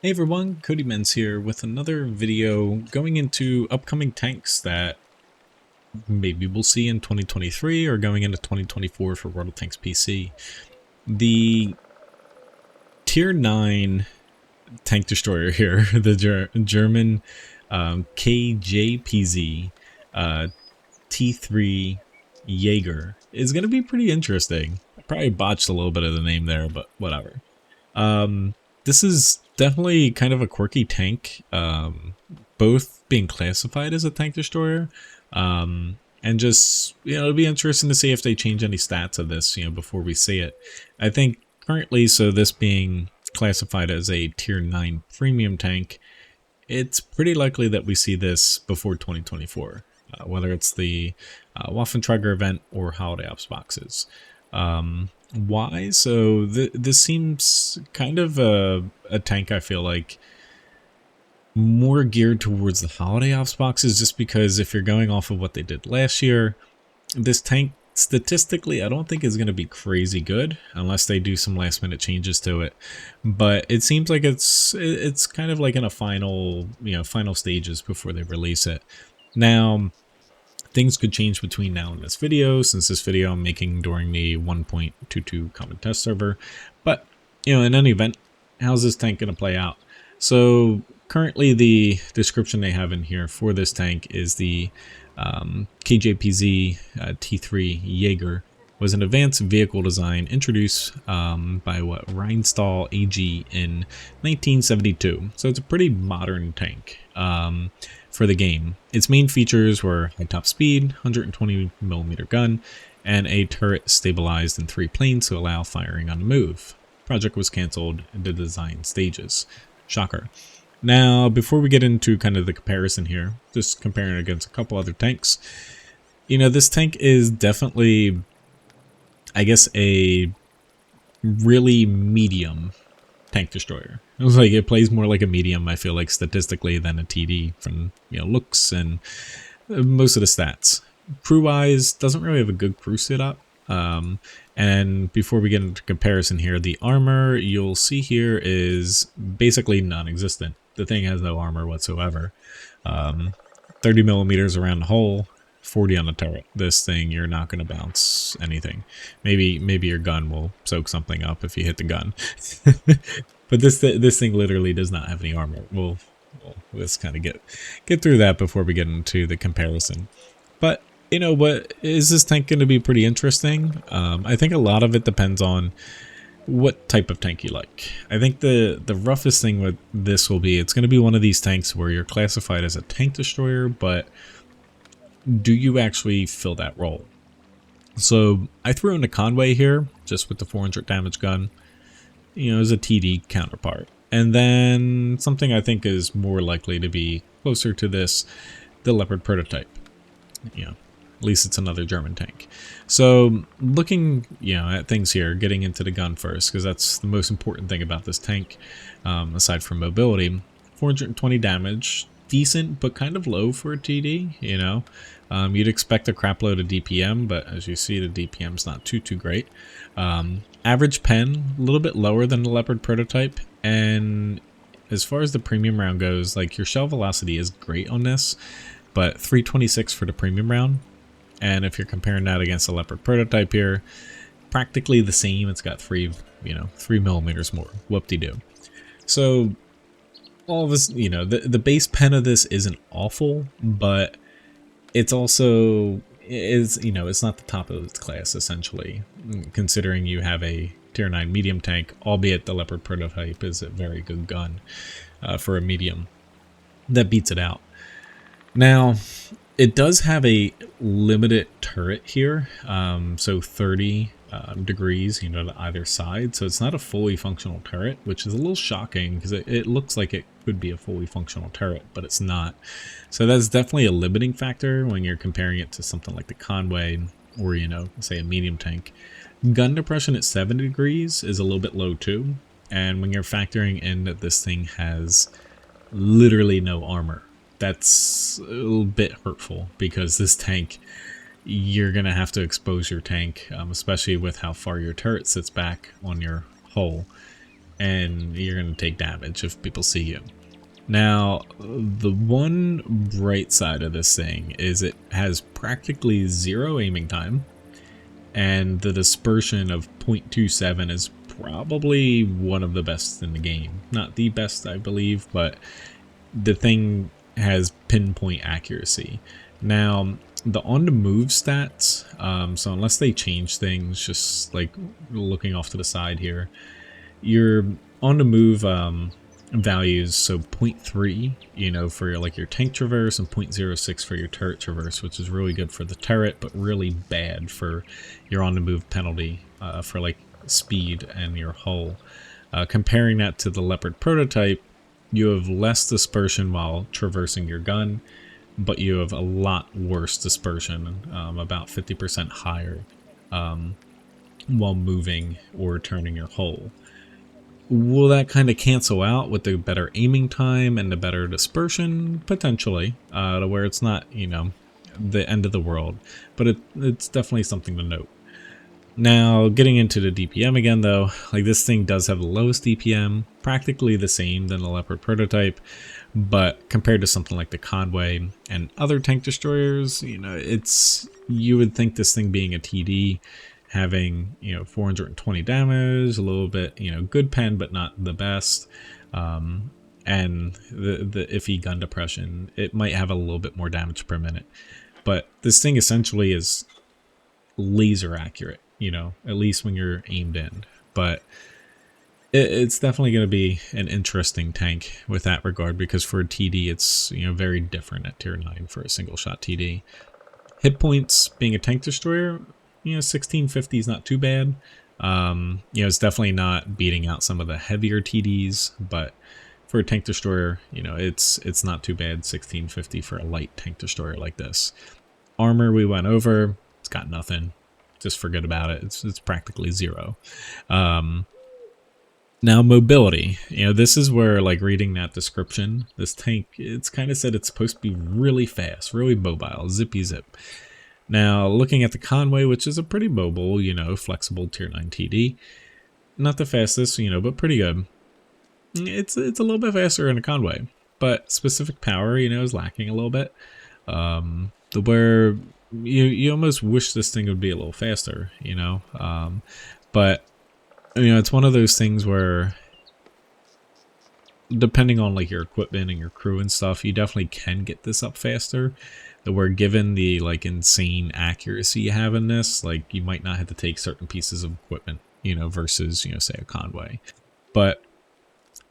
Hey everyone, Cody Menz here with another video going into upcoming tanks that maybe we'll see in 2023 or going into 2024 for WoT PC. The Tier 9 tank destroyer here, the German KJPZ T3 Jäger, is going to be pretty interesting. I probably botched a little bit of the name there, but whatever. This is definitely kind of a quirky tank, both being classified as a tank destroyer, and just, it'll be interesting to see if they change any stats of this, before we see it. I think currently, so this being classified as a tier 9 premium tank, it's pretty likely that we see this before 2024, whether it's the Waffenträger event or Holiday Ops boxes. Why? So this seems kind of a tank, I feel like, more geared towards the Holiday Ops boxes, just because if you're going off of what they did last year, this tank statistically I don't think is going to be crazy good unless they do some last minute changes to it. But it seems like it's kind of like in a final stages before they release it. Now, things could change between now and this video, since this video I'm making during the 1.22 common test server. But, in any event, how's this tank going to play out? So currently the description they have in here for this tank is the KJPZ TIII Jäger was an advanced vehicle design introduced by Rheinstahl AG in 1972. So it's a pretty modern tank for the game. Its main features were high top speed, 120mm gun, and a turret stabilized in 3 planes to allow firing on the move. Project was cancelled in the design stages. Shocker. Now, before we get into kind of the comparison here, just comparing it against a couple other tanks, this tank is definitely, I guess, a really medium tank destroyer. It was like it plays more like a medium, I feel like, statistically, than a TD from looks and most of the stats. Crew wise, doesn't really have a good crew setup. And before we get into comparison here, the armor you'll see here is basically non-existent. The thing has no armor whatsoever. 30mm around the hull, 40 on the turret. This thing, you're not going to bounce anything. Maybe your gun will soak something up if you hit the gun. But this thing literally does not have any armor. We'll let's kind of get through that before we get into the comparison. But what is this tank going to be pretty interesting? I think a lot of it depends on what type of tank you like. I think the roughest thing with this will be, it's going to be one of these tanks where you're classified as a tank destroyer, but do you actually fill that role? So I threw in the Conway here, just with the 400 damage gun, as a TD counterpart. And then something I think is more likely to be closer to this, the Leopard prototype. At least it's another German tank. So looking, at things here, getting into the gun first, because that's the most important thing about this tank, aside from mobility. 420 damage, decent, but kind of low for a TD, You'd expect a crap load of DPM, but as you see, the DPM's not too great. Average pen, a little bit lower than the Leopard prototype, and as far as the premium round goes, like, your shell velocity is great on this, but 326 for the premium round. And if you're comparing that against the Leopard prototype here, practically the same. It's got 3mm more. Whoop-de-doo. So all of this, the base pen of this isn't awful, but it's also it's not the top of its class, essentially, considering you have a tier 9 medium tank, albeit the Leopard prototype is a very good gun for a medium that beats it out. Now, it does have a limited turret here, so 30 degrees, to either side. So it's not a fully functional turret, which is a little shocking because it looks like it could be a fully functional turret, but it's not. So that's definitely a limiting factor when you're comparing it to something like the Conway or, say a medium tank. Gun depression at 70 degrees is a little bit low too. And when you're factoring in that this thing has literally no armor, that's a little bit hurtful, because this tank, you're going to have to expose your tank, especially with how far your turret sits back on your hull. and you're going to take damage if people see you. Now, the one bright side of this thing is it has practically 0 aiming time, and the dispersion of 0.27 is probably one of the best in the game. Not the best, I believe, but the thing has pinpoint accuracy. Now, the on-the-move stats, so unless they change things, just like looking off to the side here, your on-the-move values, so 0.3, you know, for your tank traverse, and 0.06 for your turret traverse, which is really good for the turret, but really bad for your on-the-move penalty for like speed and your hull. Comparing that to the Leopard prototype, you have less dispersion while traversing your gun, but you have a lot worse dispersion, about 50% higher, while moving or turning your hull. Will that kind of cancel out with the better aiming time and the better dispersion? Potentially, to where it's not, you know, the end of the world, but it's definitely something to note. Now, getting into the DPM again, though, like this thing does have the lowest DPM, practically the same than the Leopard prototype, but compared to something like the Conway and other tank destroyers, you know, you would think this thing being a TD, having, you know, 420 damage, a little bit, you know, good pen, but not the best, and the iffy gun depression, it might have a little bit more damage per minute. But this thing essentially is laser accurate, you know, at least when you're aimed in. But it's definitely going to be an interesting tank with that regard, because for a TD, it's, you know, very different at tier 9 for a single shot TD. Hit points, being a tank destroyer, you know, 1650 is not too bad. You know, it's definitely not beating out some of the heavier TDs, but for a tank destroyer, you know, it's not too bad. 1650 for a light tank destroyer like this. Armor we went over, it's got nothing. Just forget about it. It's practically 0. Now, mobility. You know, this is where, like, reading that description, this tank, it's kind of said it's supposed to be really fast, really mobile, zippy zip. Now, looking at the Conway, which is a pretty mobile, you know, flexible tier 9 TD, not the fastest, you know, but pretty good. It's a little bit faster in a Conway, but specific power, you know, is lacking a little bit. Where you almost wish this thing would be a little faster, you know, but you know, it's one of those things where, depending on like your equipment and your crew and stuff, you definitely can get this up faster. Where given the like insane accuracy you have in this, like you might not have to take certain pieces of equipment, you know, versus, you know, say a Conway. But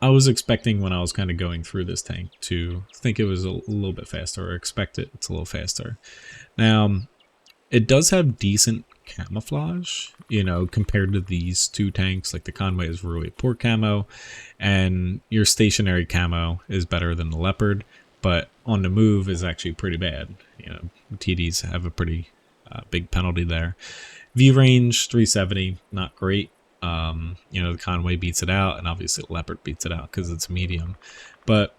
I was expecting, when I was kind of going through this tank, to think it was a little bit faster, or expect it's a little faster. Now, it does have decent camouflage, you know, compared to these two tanks. Like the Conway is really poor camo, and your stationary camo is better than the Leopard, but on the move is actually pretty bad. You know, TDs have a pretty big penalty there. View range 370, not great. You know, the Conway beats it out, and obviously the Leopard beats it out because it's medium. But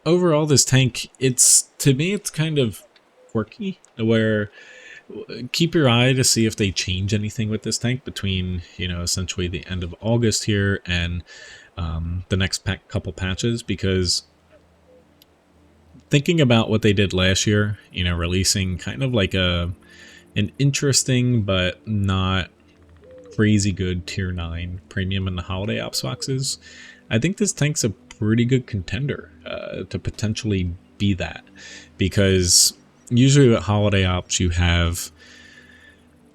overall, this tank, to me, it's kind of quirky, where keep your eye to see if they change anything with this tank between, you know, essentially the end of August here and the next couple patches, because thinking about what they did last year, you know, releasing kind of like an interesting but not crazy good tier 9 premium in the holiday ops boxes, I think this tank's a pretty good contender to potentially be that, because usually with holiday ops you have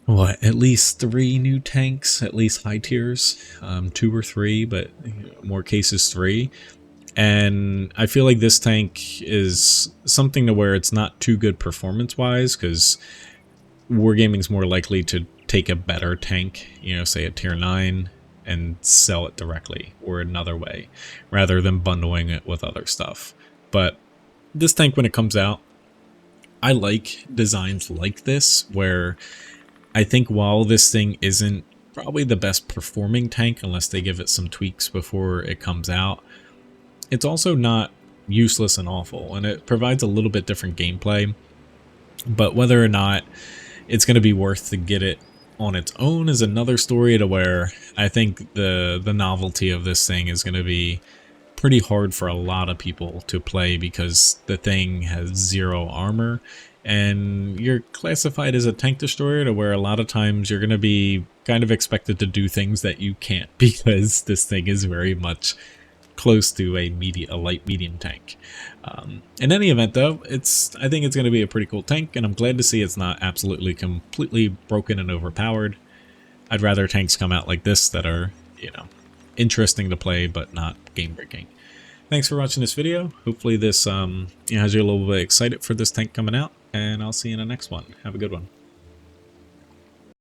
at least 3 new tanks, at least high tiers, 2 or 3, but more cases 3. And I feel like this tank is something to where it's not too good performance-wise, because Wargaming's more likely to take a better tank, you know, say a tier 9, and sell it directly or another way, rather than bundling it with other stuff. But this tank, when it comes out, I like designs like this, where I think while this thing isn't probably the best performing tank, unless they give it some tweaks before it comes out, it's also not useless and awful, and it provides a little bit different gameplay. But whether or not it's going to be worth to get it on its own is another story, to where I think the novelty of this thing is going to be pretty hard for a lot of people to play, because the thing has 0 armor and you're classified as a tank destroyer, to where a lot of times you're going to be kind of expected to do things that you can't because this thing is very much close to a light medium tank. In any event though, I think it's going to be a pretty cool tank, and I'm glad to see it's not absolutely completely broken and overpowered. I'd rather tanks come out like this that are, you know, interesting to play but not game breaking. Thanks for watching this video. Hopefully this has you a little bit excited for this tank coming out, and I'll see you in the next one. Have a good one.